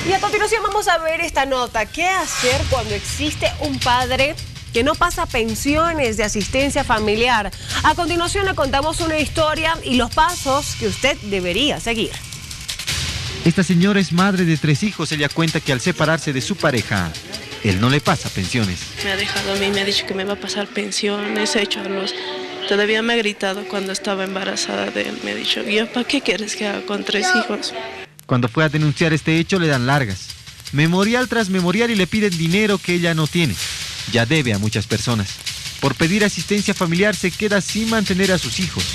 Y a continuación vamos a ver esta nota. ¿Qué hacer cuando existe un padre que no pasa pensiones de asistencia familiar? A continuación le contamos una historia y los pasos que usted debería seguir. Esta señora es madre de 3 hijos. Ella cuenta que al separarse de su pareja, él no le pasa pensiones. Me ha dejado a mí, me ha dicho que me va a pasar pensiones, todavía me ha gritado cuando estaba embarazada de él. Me ha dicho, ¿yo para qué quieres que haga con 3 hijos? Cuando fue a denunciar este hecho le dan largas. Memorial tras memorial y le piden dinero que ella no tiene. Ya debe a muchas personas. Por pedir asistencia familiar se queda sin mantener a sus hijos.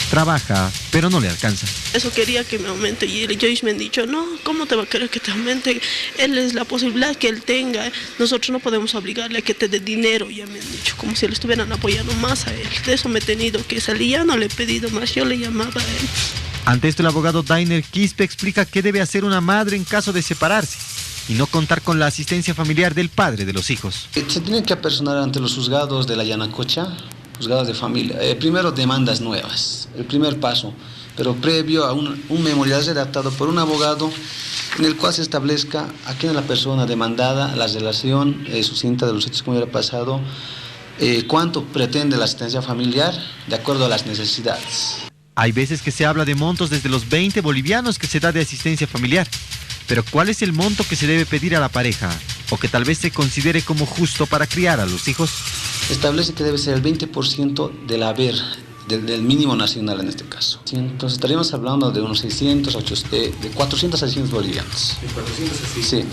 Trabaja, pero no le alcanza. Eso quería que me aumente y ellos me han dicho, no, ¿cómo te va a querer que te aumente? Él es la posibilidad que él tenga. Nosotros no podemos obligarle a que te dé dinero, ya me han dicho, como si le estuvieran apoyando más a él. De eso me he tenido que salir, ya no le he pedido más, yo le llamaba a él. Ante esto el abogado Dainer Quispe explica qué debe hacer una madre en caso de separarse y no contar con la asistencia familiar del padre de los hijos. Se tiene que apersonar ante los juzgados de la Yanacocha, juzgados de familia. Primero demandas nuevas, el primer paso, pero previo a un memorial redactado por un abogado en el cual se establezca a quién es la persona demandada, la relación sucinta de los hechos como hubiera pasado, cuánto pretende la asistencia familiar de acuerdo a las necesidades. Hay veces que se habla de montos desde los 20 bolivianos que se da de asistencia familiar. Pero ¿cuál es el monto que se debe pedir a la pareja? O que tal vez se considere como justo para criar a los hijos. Establece que debe ser el 20% del haber, del mínimo nacional en este caso. Entonces estaríamos hablando de unos 600, de 400 a 600 bolivianos. ¿De 400 a 600? Sí.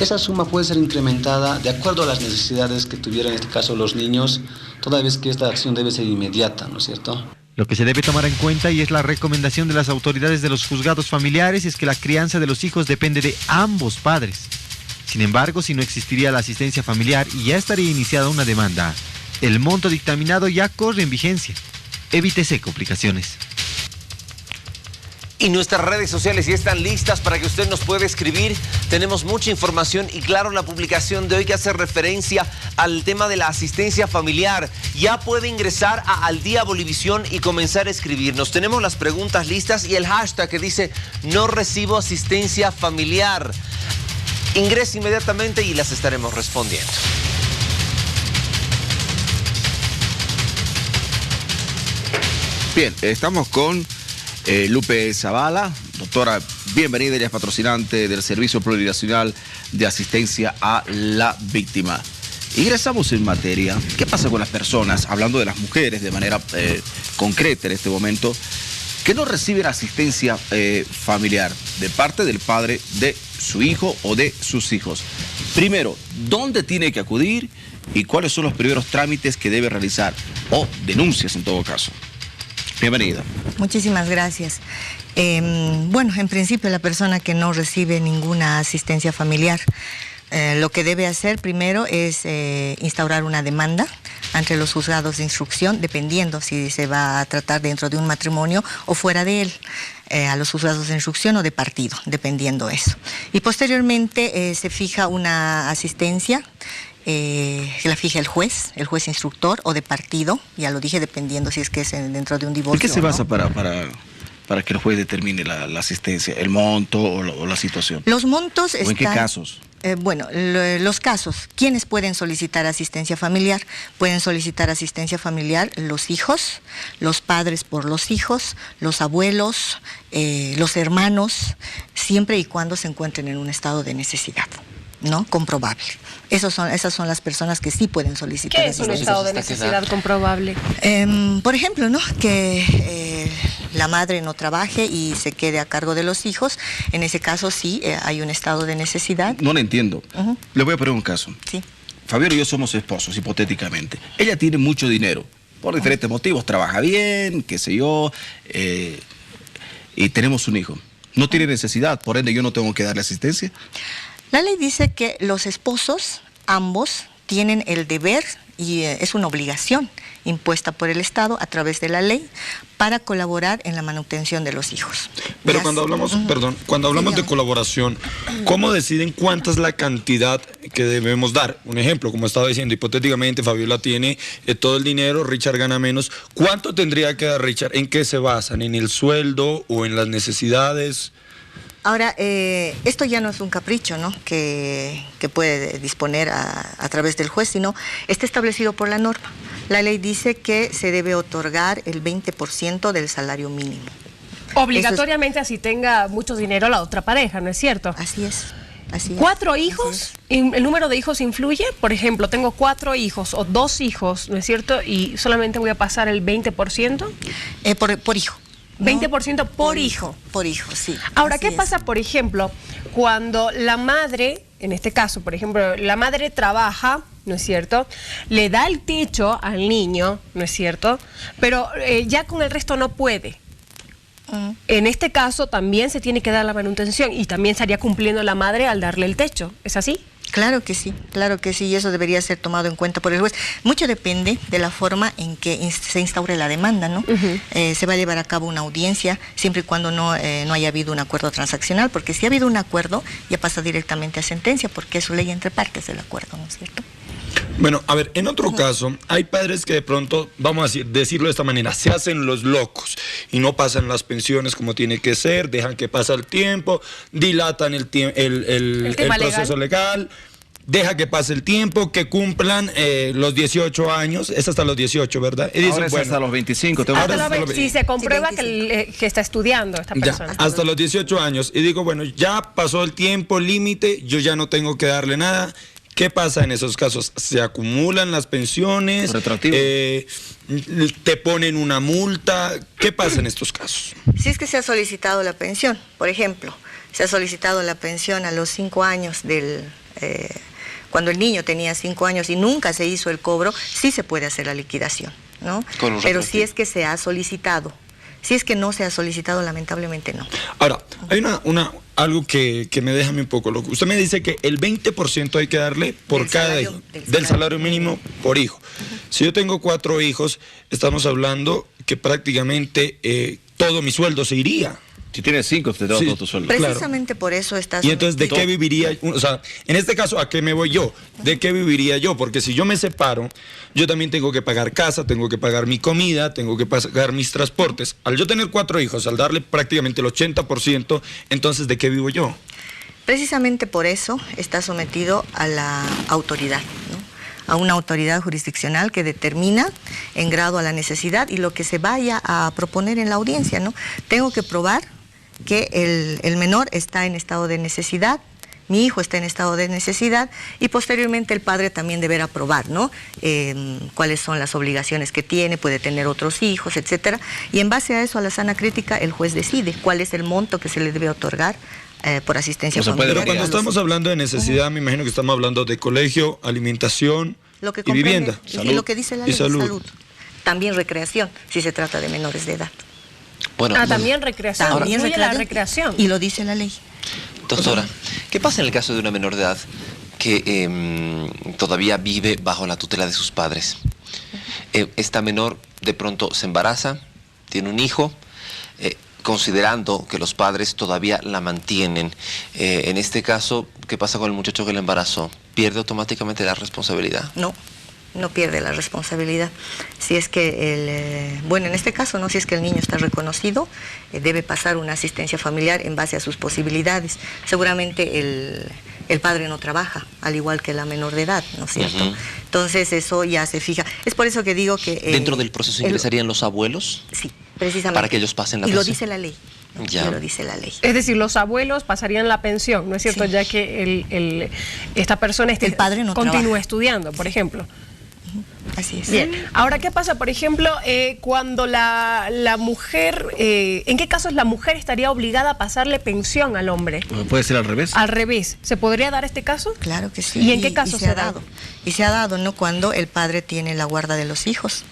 Esa suma puede ser incrementada de acuerdo a las necesidades que tuvieran en este caso los niños, toda vez que esta acción debe ser inmediata, ¿no es cierto? Lo que se debe tomar en cuenta, y es la recomendación de las autoridades de los juzgados familiares, es que la crianza de los hijos depende de ambos padres. Sin embargo, si no existiría la asistencia familiar y ya estaría iniciada una demanda, el monto dictaminado ya corre en vigencia. Evítese complicaciones. Y nuestras redes sociales ya están listas para que usted nos pueda escribir. Tenemos mucha información y claro, la publicación de hoy que hace referencia al tema de la asistencia familiar. Ya puede ingresar a Al Día Bolivisión y comenzar a escribirnos. Tenemos las preguntas listas y el hashtag que dice no recibo asistencia familiar. Ingrese inmediatamente y las estaremos respondiendo. Bien, estamos con Lupe Zavala. Doctora, bienvenida, ella es patrocinante del Servicio Plurinacional de Asistencia a la Víctima. Ingresamos en materia. ¿Qué pasa con las personas, hablando de las mujeres de manera concreta en este momento, que no reciben asistencia familiar de parte del padre de su hijo o de sus hijos? Primero, ¿dónde tiene que acudir y cuáles son los primeros trámites que debe realizar? O denuncias en todo caso. Bienvenida. Muchísimas gracias. Bueno, en principio la persona que no recibe ninguna asistencia familiar, lo que debe hacer primero es instaurar una demanda ante los juzgados de instrucción, dependiendo si se va a tratar dentro de un matrimonio o fuera de él, a los juzgados de instrucción o de partido, dependiendo eso. Y posteriormente se fija una asistencia, la fija el juez instructor o de partido, ya lo dije, dependiendo si es que es dentro de un divorcio. ¿En qué se basa para que el juez determine la asistencia, el monto o la situación? Los montos están... ¿O en qué casos? Bueno, los casos, ¿quiénes pueden solicitar asistencia familiar? Pueden solicitar asistencia familiar los hijos, los padres por los hijos, los abuelos, los hermanos, siempre y cuando se encuentren en un estado de necesidad, ¿no? Comprobable. Esas son las personas que sí pueden solicitar. ¿Qué es un estado de necesidad comprobable? Por ejemplo, ¿no? Que la madre no trabaje y se quede a cargo de los hijos. En ese caso sí hay un estado de necesidad. No lo entiendo. Le voy a poner un caso. Sí. Fabiola y yo somos esposos, hipotéticamente. Ella tiene mucho dinero, por diferentes motivos. Trabaja bien, qué sé yo, y tenemos un hijo. No tiene necesidad, por ende yo no tengo que darle asistencia. La ley dice que los esposos, ambos, tienen el deber, y es una obligación impuesta por el Estado a través de la ley, para colaborar en la manutención de los hijos. Pero cuando hablamos, cuando hablamos de colaboración, ¿cómo deciden cuánta es la cantidad que debemos dar? Un ejemplo, como estaba diciendo, hipotéticamente Fabiola tiene todo el dinero, Richard gana menos. ¿Cuánto tendría que dar Richard? ¿En qué se basan? ¿En el sueldo o en las necesidades? Ahora, esto ya no es un capricho, ¿no? que puede disponer a través del juez, sino está establecido por la norma. La ley dice que se debe otorgar el 20% del salario mínimo. Obligatoriamente, así tenga mucho dinero la otra pareja, ¿no es cierto? Así es. Así es. ¿4 hijos? ¿El número de hijos influye? Por ejemplo, tengo 4 hijos o 2 hijos, ¿no es cierto? Y solamente voy a pasar el 20%. Por hijo. 20% por hijo. Por hijo, sí. Ahora, ¿qué pasa, por ejemplo, cuando la madre, en este caso, por ejemplo, la madre trabaja, ¿no es cierto? Le da el techo al niño, ¿no es cierto? Pero ya con el resto no puede. En este caso también se tiene que dar la manutención y también estaría cumpliendo la madre al darle el techo. ¿Es así? Claro que sí, y eso debería ser tomado en cuenta por el juez. Mucho depende de la forma en que se instaure la demanda, ¿no? Se va a llevar a cabo una audiencia siempre y cuando no haya habido un acuerdo transaccional, porque si ha habido un acuerdo ya pasa directamente a sentencia, porque es su ley entre partes del acuerdo, ¿no es cierto? Bueno, a ver, en otro caso, hay padres que de pronto, vamos a decirlo de esta manera, se hacen los locos y no pasan las pensiones como tiene que ser, dejan que pase el tiempo, dilatan el proceso legal, deja que pase el tiempo, que cumplan los 18 años, es hasta los 18, ¿verdad? Y dicen, ahora es bueno, hasta los 25. Si se comprueba que está estudiando esta persona. Ya, hasta los 18 años. Y digo, bueno, ya pasó el tiempo límite, yo ya no tengo que darle nada. ¿Qué pasa en esos casos? ¿Se acumulan las pensiones? ¿Te ponen una multa? ¿Qué pasa en estos casos? Si es que se ha solicitado la pensión, por ejemplo, se ha solicitado la pensión a los 5 años cuando el niño tenía 5 años y nunca se hizo el cobro, sí se puede hacer la liquidación, ¿no? Pero si es que se ha solicitado. Si es que no se ha solicitado, lamentablemente no. Ahora, hay algo que me deja a mí un poco loco. Usted me dice que el 20% hay que darle por cada hijo, del salario mínimo por hijo. Si yo tengo 4 hijos, estamos hablando que prácticamente todo mi sueldo se iría. Si tienes 5, te da todo tu sueldo. Precisamente por eso estás... Y entonces, ¿de qué viviría? O sea, en este caso, ¿a qué me voy yo? ¿De qué viviría yo? Porque si yo me separo, yo también tengo que pagar casa, tengo que pagar mi comida, tengo que pagar mis transportes. Al yo tener 4 hijos, al darle prácticamente el 80%, entonces, ¿de qué vivo yo? Precisamente por eso está sometido a la autoridad, ¿no? A una autoridad jurisdiccional que determina en grado a la necesidad y lo que se vaya a proponer en la audiencia, ¿no? Tengo que probar que el menor está en estado de necesidad, mi hijo está en estado de necesidad y posteriormente el padre también deberá probar, ¿no? Cuáles son las obligaciones que tiene, puede tener otros hijos, etcétera. Y en base a eso, a la sana crítica, el juez decide cuál es el monto que se le debe otorgar por asistencia familiar. Pero cuando estamos hablando de necesidad, me imagino que estamos hablando de colegio, alimentación y vivienda. Y lo que dice la ley, salud. También recreación, si se trata de menores de edad. Bueno, también recreación. También la recreación. Y lo dice la ley. Doctora, ¿qué pasa en el caso de una menor de edad que todavía vive bajo la tutela de sus padres? Esta menor de pronto se embaraza, tiene un hijo, considerando que los padres todavía la mantienen. En este caso, ¿qué pasa con el muchacho que la embarazó? ¿Pierde automáticamente la responsabilidad? No pierde la responsabilidad. Si es que bueno, en este caso, no, si es que el niño está reconocido, debe pasar una asistencia familiar en base a sus posibilidades. Seguramente el padre no trabaja, al igual que la menor de edad, ¿no es cierto? Entonces eso ya se fija. Es por eso que digo que... ¿Dentro del proceso ingresarían los abuelos? Sí, precisamente. Para que ellos pasen la pensión. Y lo dice la ley. Ya lo dice la ley. Es decir, los abuelos pasarían la pensión, ¿no es cierto? Sí. Ya que esta persona el padre no continúa trabaja. Estudiando, por ejemplo. Así es. Bien. Ahora, ¿qué pasa, por ejemplo, cuando la mujer, en qué casos la mujer estaría obligada a pasarle pensión al hombre? ¿Puede ser al revés? Al revés. ¿Se podría dar este caso? Claro que sí. ¿Y en qué caso se ha dado? Y se ha dado, ¿no? Cuando el padre tiene la guarda de los hijos.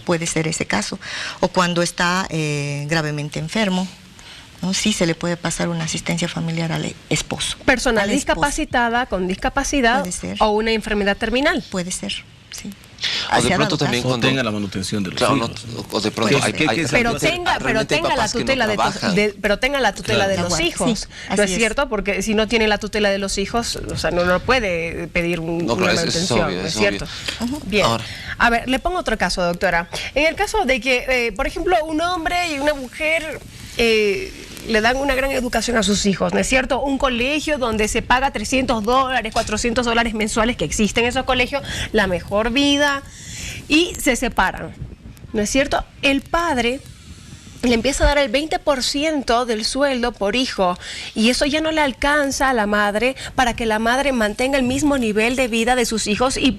Puede ser ese caso. O cuando está gravemente enfermo. ¿No? Sí se le puede pasar una asistencia familiar al esposo. Personal discapacitada, con discapacidad o una enfermedad terminal. Puede ser, sí. O de pronto también cuando tenga la manutención de los hijos. O de pronto pero tenga la tutela de los hijos, sí, ¿no es cierto? Porque si no tiene la tutela de los hijos, o sea, no puede pedir una manutención, ¿no es cierto? Bien. Ahora, a ver, le pongo otro caso, doctora. En el caso de que, por ejemplo, un hombre y una mujer le dan una gran educación a sus hijos, ¿no es cierto? Un colegio donde se paga $300, $400 mensuales, que existen en esos colegios, la mejor vida, y se separan, ¿no es cierto? El padre le empieza a dar el 20% del sueldo por hijo, y eso ya no le alcanza a la madre para que la madre mantenga el mismo nivel de vida de sus hijos. ¿Y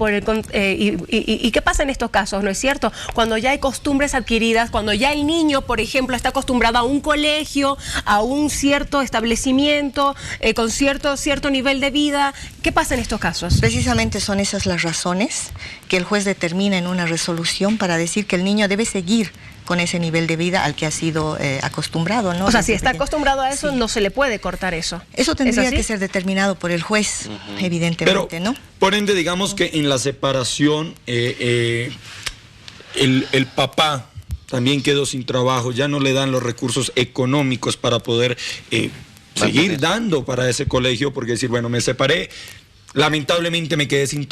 qué pasa en estos casos, no es cierto? Cuando ya hay costumbres adquiridas, cuando ya el niño, por ejemplo, está acostumbrado a un colegio, a un cierto establecimiento, con cierto nivel de vida, ¿qué pasa en estos casos? Precisamente son esas las razones que el juez determina en una resolución para decir que el niño debe seguir con ese nivel de vida al que ha sido acostumbrado, ¿no? O sea, si está acostumbrado a eso, sí, no se le puede cortar eso. Eso tendría que ser determinado por el juez, evidentemente, pero, ¿no? Por ende, digamos que en la separación, el papá también quedó sin trabajo, ya no le dan los recursos económicos para poder seguir dando para ese colegio, porque decir, bueno, me separé, lamentablemente me quedé sin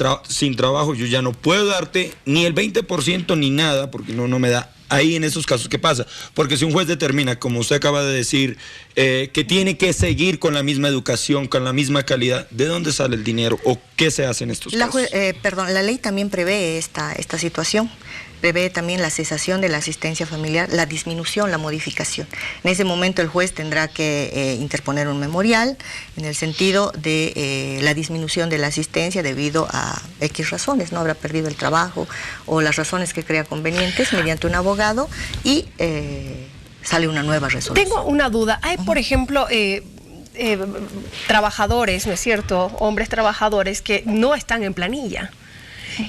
trabajo, yo ya no puedo darte ni el 20% ni nada, porque no me da. Ahí en esos casos, ¿qué pasa? Porque si un juez determina, como usted acaba de decir, que tiene que seguir con la misma educación, con la misma calidad, ¿de dónde sale el dinero o qué se hace en estos casos? La ley también prevé esta situación. Prevé también la cesación de la asistencia familiar, la disminución, la modificación. En ese momento el juez tendrá que interponer un memorial en el sentido de la disminución de la asistencia debido a X razones, ¿no? Habrá perdido el trabajo o las razones que crea convenientes mediante un abogado y sale una nueva resolución. Tengo una duda. Hay, por ejemplo, trabajadores, ¿no es cierto? Hombres trabajadores que no están en planilla.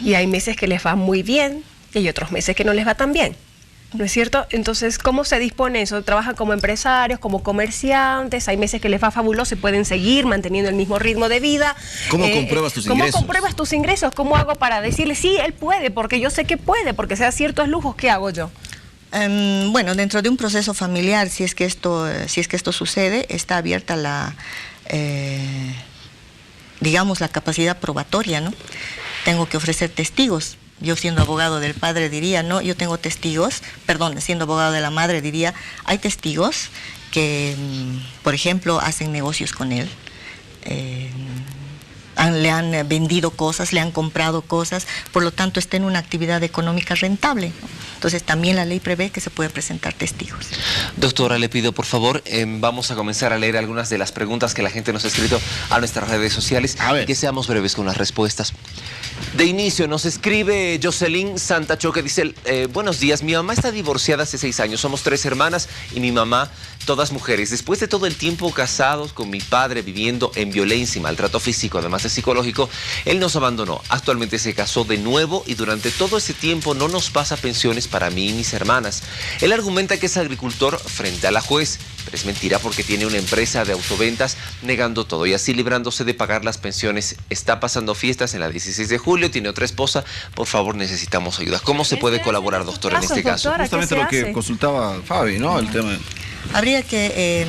Y hay meses que les va muy bien, y hay otros meses que no les va tan bien, ¿no es cierto? Entonces, ¿cómo se dispone eso? Trabajan como empresarios, como comerciantes, hay meses que les va fabuloso y pueden seguir manteniendo el mismo ritmo de vida. ¿Cómo compruebas tus ingresos? ¿Cómo compruebas tus ingresos? ¿Cómo hago para decirle, sí, él puede, porque yo sé que puede, porque sea ciertos lujos, ¿qué hago yo? Bueno, dentro de un proceso familiar, si es que esto sucede, está abierta digamos, la capacidad probatoria, ¿no? Tengo que ofrecer testigos. Yo siendo abogado del padre diría, no, yo tengo testigos, perdón, siendo abogado de la madre diría, hay testigos que, por ejemplo, hacen negocios con él, le han vendido cosas, le han comprado cosas, por lo tanto está en una actividad económica rentable, ¿no? Entonces también la ley prevé que se puede presentar testigos. Doctora, le pido por favor, vamos a comenzar a leer algunas de las preguntas que la gente nos ha escrito a nuestras redes sociales y que seamos breves con las respuestas. De inicio nos escribe Jocelyn Santacho, que dice, buenos días, mi mamá está divorciada hace 6 años, somos 3 hermanas y mi mamá, todas mujeres. Después de todo el tiempo casados con mi padre viviendo en violencia y maltrato físico, además de psicológico, él nos abandonó. Actualmente se casó de nuevo y durante todo ese tiempo no nos pasa pensiones para mí y mis hermanas. Él argumenta que es agricultor frente a la juez, pero es mentira porque tiene una empresa de autoventas, negando todo y así librándose de pagar las pensiones. Está pasando fiestas en la 16 de julio, tiene otra esposa. Por favor, necesitamos ayuda. ¿Cómo se puede colaborar, doctor, en este caso? Doctora, justamente lo que consultaba Fabi, ¿no? El tema. Habría que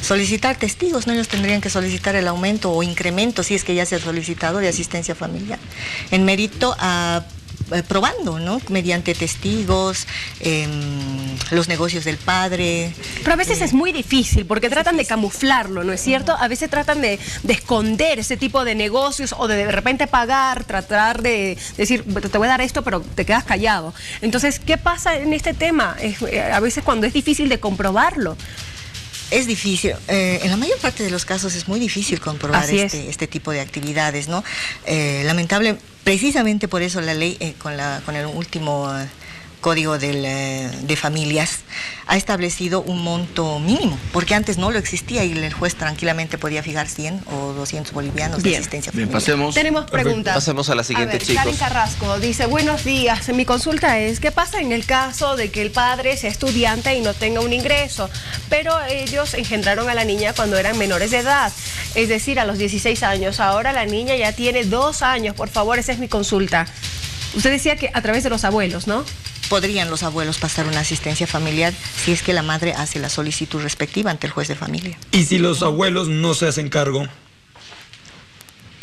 solicitar testigos, ¿no? Ellos tendrían que solicitar el aumento o incremento, si es que ya se ha solicitado, de asistencia familiar, en mérito a probando, ¿no? Mediante testigos, los negocios del padre. Pero a veces es muy difícil porque tratan de camuflarlo, ¿no es cierto? A veces tratan de esconder ese tipo de negocios o de repente pagar, tratar de decir, te voy a dar esto, pero te quedas callado. Entonces, ¿qué pasa en este tema? A veces cuando es difícil de comprobarlo. Es difícil, en la mayor parte de los casos es muy difícil comprobar este tipo de actividades, ¿no? Lamentable, precisamente por eso la ley, con el último Código de Familias, ha establecido un monto mínimo, porque antes no lo existía y el juez tranquilamente podía fijar 100 o 200 bolivianos de asistencia familiar. Pasemos. Tenemos preguntas. Pasemos a la siguiente, chicos. Karen Carrasco dice, buenos días, mi consulta es, ¿qué pasa en el caso de que el padre sea estudiante y no tenga un ingreso? Pero ellos engendraron a la niña cuando eran menores de edad, es decir, a los 16 años. Ahora la niña ya tiene 2 años, por favor, esa es mi consulta. Usted decía que a través de los abuelos, ¿no? Podrían los abuelos pasar una asistencia familiar si es que la madre hace la solicitud respectiva ante el juez de familia. ¿Y si los abuelos no se hacen cargo?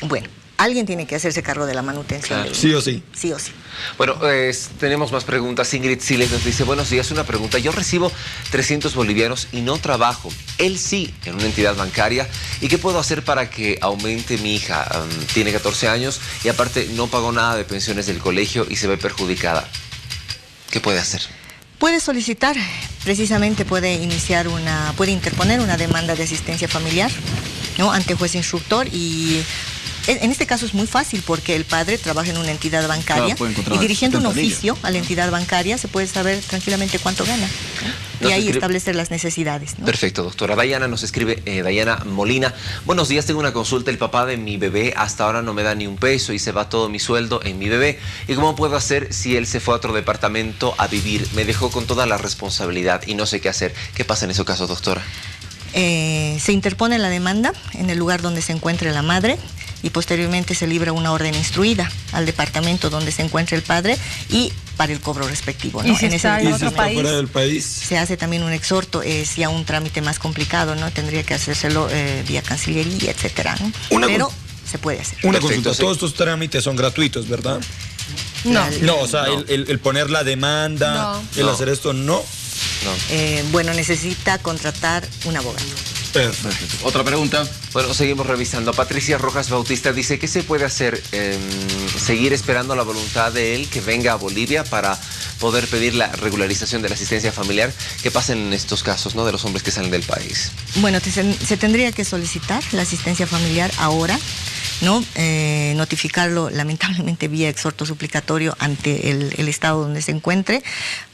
Bueno, alguien tiene que hacerse cargo de la manutención. Claro. Sí o sí. Sí o sí. Bueno, tenemos más preguntas. Ingrid Siles nos dice, buenos días, una pregunta. Yo recibo 300 bolivianos y no trabajo. Él sí, en una entidad bancaria. ¿Y qué puedo hacer para que aumente mi hija? Tiene 14 años y aparte no pagó nada de pensiones del colegio y se ve perjudicada. ¿Qué puede hacer? Puede solicitar, precisamente puede interponer una demanda de asistencia familiar, ¿no?, ante juez instructor, y en este caso es muy fácil porque el padre trabaja en una entidad bancaria, y dirigiendo un oficio a la entidad bancaria se puede saber tranquilamente cuánto gana, ¿no? Y ahí establecer las necesidades, ¿no? Perfecto, doctora. Dayana nos escribe, Dayana Molina. Buenos días, tengo una consulta. El papá de mi bebé hasta ahora no me da ni un peso y se va todo mi sueldo en mi bebé. ¿Y cómo puedo hacer si él se fue a otro departamento a vivir? Me dejó con toda la responsabilidad y no sé qué hacer. ¿Qué pasa en ese caso, doctora? Se interpone la demanda en el lugar donde se encuentre la madre y posteriormente se libra una orden instruida al departamento donde se encuentre el padre y para el cobro respectivo, ¿no? ¿Y si está en otro país? Fuera del país? Se hace también un exhorto, es ya un trámite más complicado, ¿no? Tendría que hacérselo vía Cancillería, etcétera, ¿no? Pero se puede hacer. Una Perfecto, consulta, sí. todos estos trámites son gratuitos, ¿verdad? No. No, o sea, No. el poner la demanda, No. el No. hacer esto, no. No. Bueno, necesita contratar un abogado. Perfecto. Otra pregunta. Bueno, seguimos revisando. Patricia Rojas Bautista dice, ¿qué se puede hacer? ¿Seguir esperando la voluntad de él que venga a Bolivia para poder pedir la regularización de la asistencia familiar? ¿Qué pasa en estos casos, ¿no?, de los hombres que salen del país? Bueno, se tendría que solicitar la asistencia familiar ahora, ¿no? Notificarlo lamentablemente vía exhorto suplicatorio ante el estado donde se encuentre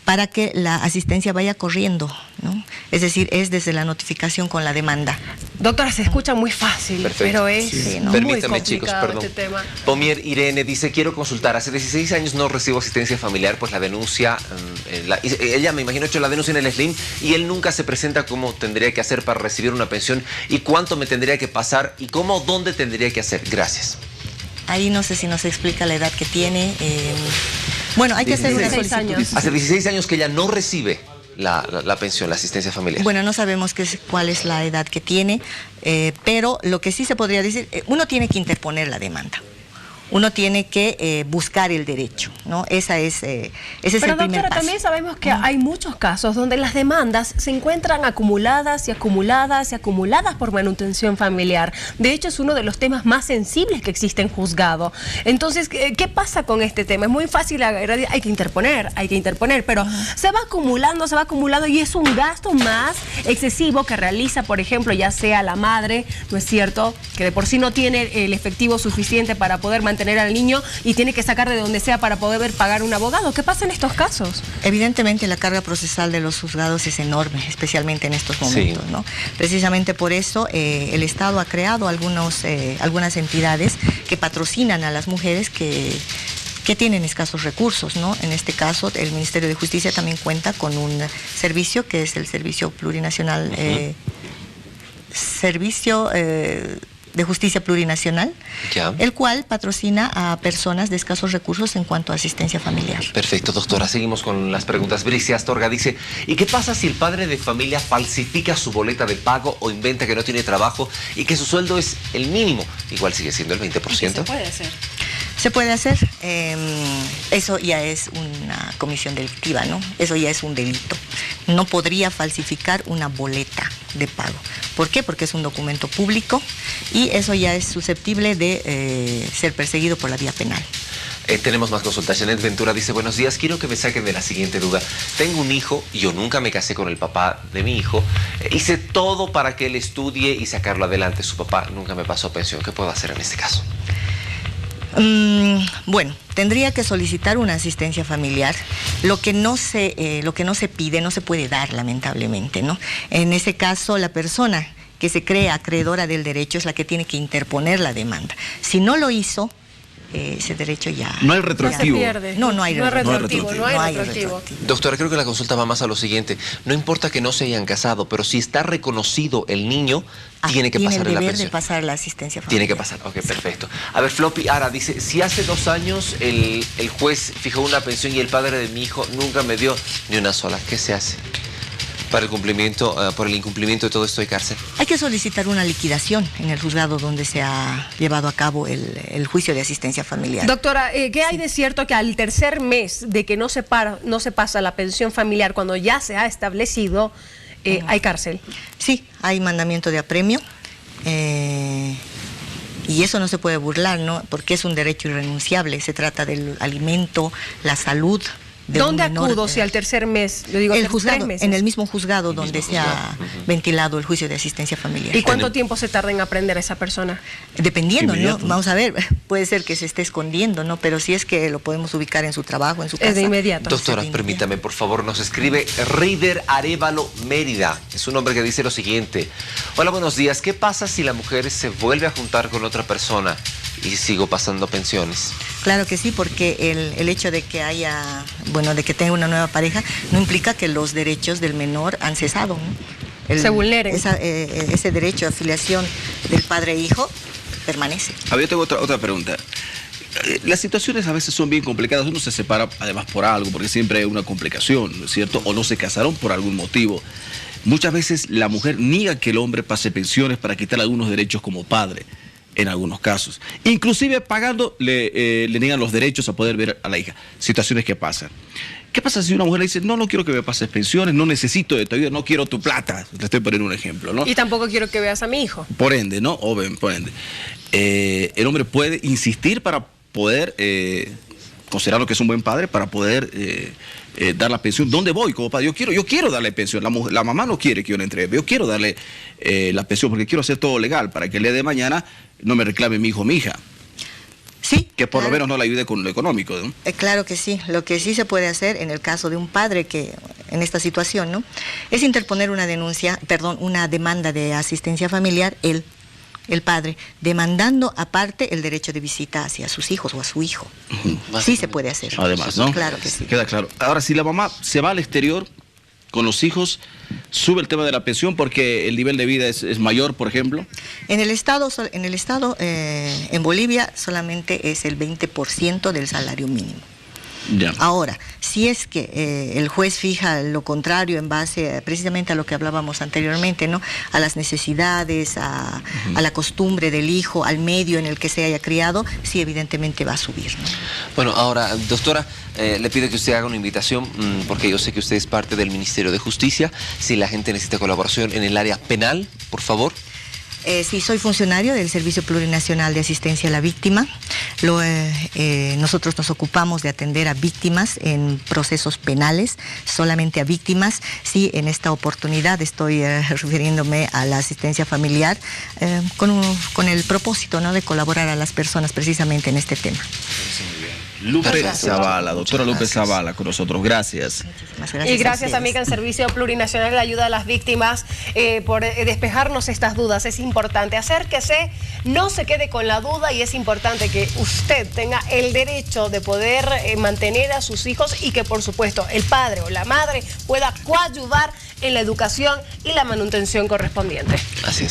para que la asistencia vaya corriendo, ¿no? Es decir, es desde la notificación con la demanda. Doctora, se escucha muy fácil, Perfecto. pero es ¿no? muy Permítame, chicos, complicado perdón. este tema. Pomier Irene dice, quiero consultar. Hace 16 años no recibo asistencia familiar, pues la denuncia, ella me imagino ha hecho la denuncia en el SLIM y él nunca se presenta. ¿Cómo tendría que hacer para recibir una pensión? ¿Y cuánto me tendría que pasar? ¿Y cómo, dónde tendría que hacer? Gracias. Ahí no sé si nos explica la edad que tiene. Bueno, hay que hacer una 16 solicitud. años. Hace 16 años que ella no recibe la pensión, la asistencia familiar. Bueno, no sabemos cuál es la edad que tiene, pero lo que sí se podría decir, uno tiene que interponer la demanda. Uno tiene que buscar el derecho, ¿no? Ese es el Pero primer doctora, paso. también sabemos que hay muchos casos donde las demandas se encuentran acumuladas y acumuladas y acumuladas por manutención familiar. De hecho, es uno de los temas más sensibles que existe en juzgado. Entonces, ¿qué pasa con este tema? Es muy fácil agarrar, hay que interponer, pero se va acumulando y es un gasto más excesivo que realiza, por ejemplo, ya sea la madre, ¿no es cierto?, que de por sí no tiene el efectivo suficiente para poder mantener al niño y tiene que sacar de donde sea para poder pagar un abogado. ¿Qué pasa en estos casos? Evidentemente la carga procesal de los juzgados es enorme, especialmente en estos momentos, Sí. ¿no? Precisamente por eso el Estado ha creado algunas entidades que patrocinan a las mujeres que tienen escasos recursos, ¿no? En este caso, el Ministerio de Justicia también cuenta con un servicio que es el Servicio Plurinacional, de Justicia Plurinacional, Ya. el cual patrocina a personas de escasos recursos en cuanto a asistencia familiar. Perfecto, doctora. Seguimos con las preguntas. Bricia Astorga dice, ¿y qué pasa si el padre de familia falsifica su boleta de pago o inventa que no tiene trabajo y que su sueldo es el mínimo? Igual sigue siendo el 20%. puede hacer? Se puede hacer, eso ya es una comisión delictiva, ¿no? Eso ya es un delito. No podría falsificar una boleta de pago. ¿Por qué? Porque es un documento público y eso ya es susceptible de ser perseguido por la vía penal. Tenemos más consultas. Janet Ventura dice, buenos días, quiero que me saquen de la siguiente duda. Tengo un hijo y yo nunca me casé con el papá de mi hijo. Hice todo para que él estudie y sacarlo adelante. Su papá nunca me pasó pensión. ¿Qué puedo hacer en este caso? Bueno, tendría que solicitar una asistencia familiar. Lo que no se pide, no se puede dar, lamentablemente, ¿no? En ese caso, la persona que se cree acreedora del derecho es la que tiene que interponer la demanda. Si no lo hizo, ese derecho ya... No hay retroactivo. No se pierde. No hay retroactivo. No hay retroactivo. Doctora, creo que la consulta va más a lo siguiente. No importa que no se hayan casado, pero si está reconocido el niño, tiene que pasar el la deber pensión. de pasar la asistencia familiar. Tiene que pasar, ok, perfecto. A ver, Floppy Ara dice, si hace 2 años el juez fijó una pensión y el padre de mi hijo nunca me dio ni una sola, ¿qué se hace? para el cumplimiento, por el incumplimiento de todo esto de cárcel? Hay que solicitar una liquidación en el juzgado donde se ha llevado a cabo el juicio de asistencia familiar. Doctora, ¿qué hay de cierto que al tercer mes de que no se pasa la pensión familiar, cuando ya se ha establecido, hay cárcel? Sí, hay mandamiento de apremio. Y eso no se puede burlar, ¿no? Porque es un derecho irrenunciable. Se trata del alimento, la salud. ¿Dónde acudo si al tercer mes? Yo digo, el juzgado, en el mismo juzgado donde se ha ventilado el juicio de asistencia familiar. ¿Y cuánto tiempo se tarda en aprender a esa persona? Dependiendo, ¿no? Vamos a ver, puede ser que se esté escondiendo, ¿no? Pero si es que lo podemos ubicar en su trabajo, en su casa. Es de inmediato. Doctora, permítame, por favor, nos escribe Reider Arevalo Mérida. Es un hombre que dice lo siguiente. Hola, buenos días. ¿Qué pasa si la mujer se vuelve a juntar con otra persona y sigo pasando pensiones? Claro que sí, porque el hecho de que haya, bueno, de que tenga una nueva pareja, no implica que los derechos del menor han cesado, ¿no? Se vulneren. Ese derecho de afiliación del padre e hijo permanece. A ver, yo tengo otra pregunta. Las situaciones a veces son bien complicadas. Uno se separa además por algo, porque siempre hay una complicación, ¿no es cierto? O no se casaron por algún motivo. Muchas veces la mujer niega que el hombre pase pensiones para quitar algunos derechos como padre. En algunos casos. Inclusive pagando, le niegan los derechos a poder ver a la hija. Situaciones que pasan. ¿Qué pasa si una mujer le dice, no quiero que me pases pensiones, no necesito de tu ayuda, no quiero tu plata? Le estoy poniendo un ejemplo, ¿no? Y tampoco quiero que veas a mi hijo. Por ende, ¿no? Por ende. El hombre puede insistir para poder considerarlo que es un buen padre, para poder dar la pensión. ¿Dónde voy como padre? Yo quiero darle pensión. La mamá no quiere que yo le entregue. Yo quiero darle la pensión porque quiero hacer todo legal para que el día de mañana no me reclame mi hijo o mi hija. Sí. Que por lo menos no le ayude con lo económico, ¿no? Claro que sí. Lo que sí se puede hacer en el caso de un padre que en esta situación, ¿no? Es interponer una demanda de asistencia familiar, el padre, demandando aparte el derecho de visita hacia sus hijos o a su hijo. Sí se puede hacer. Además, ¿no? Claro que sí. Queda claro. Ahora, si la mamá se va al exterior con los hijos, ¿sube el tema de la pensión porque el nivel de vida es mayor, por ejemplo? En el estado, en Bolivia, solamente es el 20% del salario mínimo. Ya. Ahora, si es que el juez fija lo contrario en base precisamente a lo que hablábamos anteriormente, ¿no? A las necesidades, a la costumbre del hijo, al medio en el que se haya criado, sí, evidentemente va a subir, ¿no? Bueno, ahora, doctora, le pido que usted haga una invitación, porque yo sé que usted es parte del Ministerio de Justicia. Si la gente necesita colaboración en el área penal, por favor. Sí, soy funcionario del Servicio Plurinacional de Asistencia a la Víctima. Nosotros nos ocupamos de atender a víctimas en procesos penales, solamente a víctimas. Sí, en esta oportunidad estoy refiriéndome a la asistencia familiar con el propósito, ¿no?, de colaborar a las personas precisamente en este tema. Lupe Zavala, doctora Lupe Zavala con nosotros, gracias. Y gracias, amiga, en Servicio Plurinacional de Ayuda a las Víctimas, por despejarnos estas dudas. Es importante, acérquese, no se quede con la duda, y es importante que usted tenga el derecho de poder mantener a sus hijos, y que por supuesto el padre o la madre pueda coayudar en la educación y la manutención correspondiente. Así es.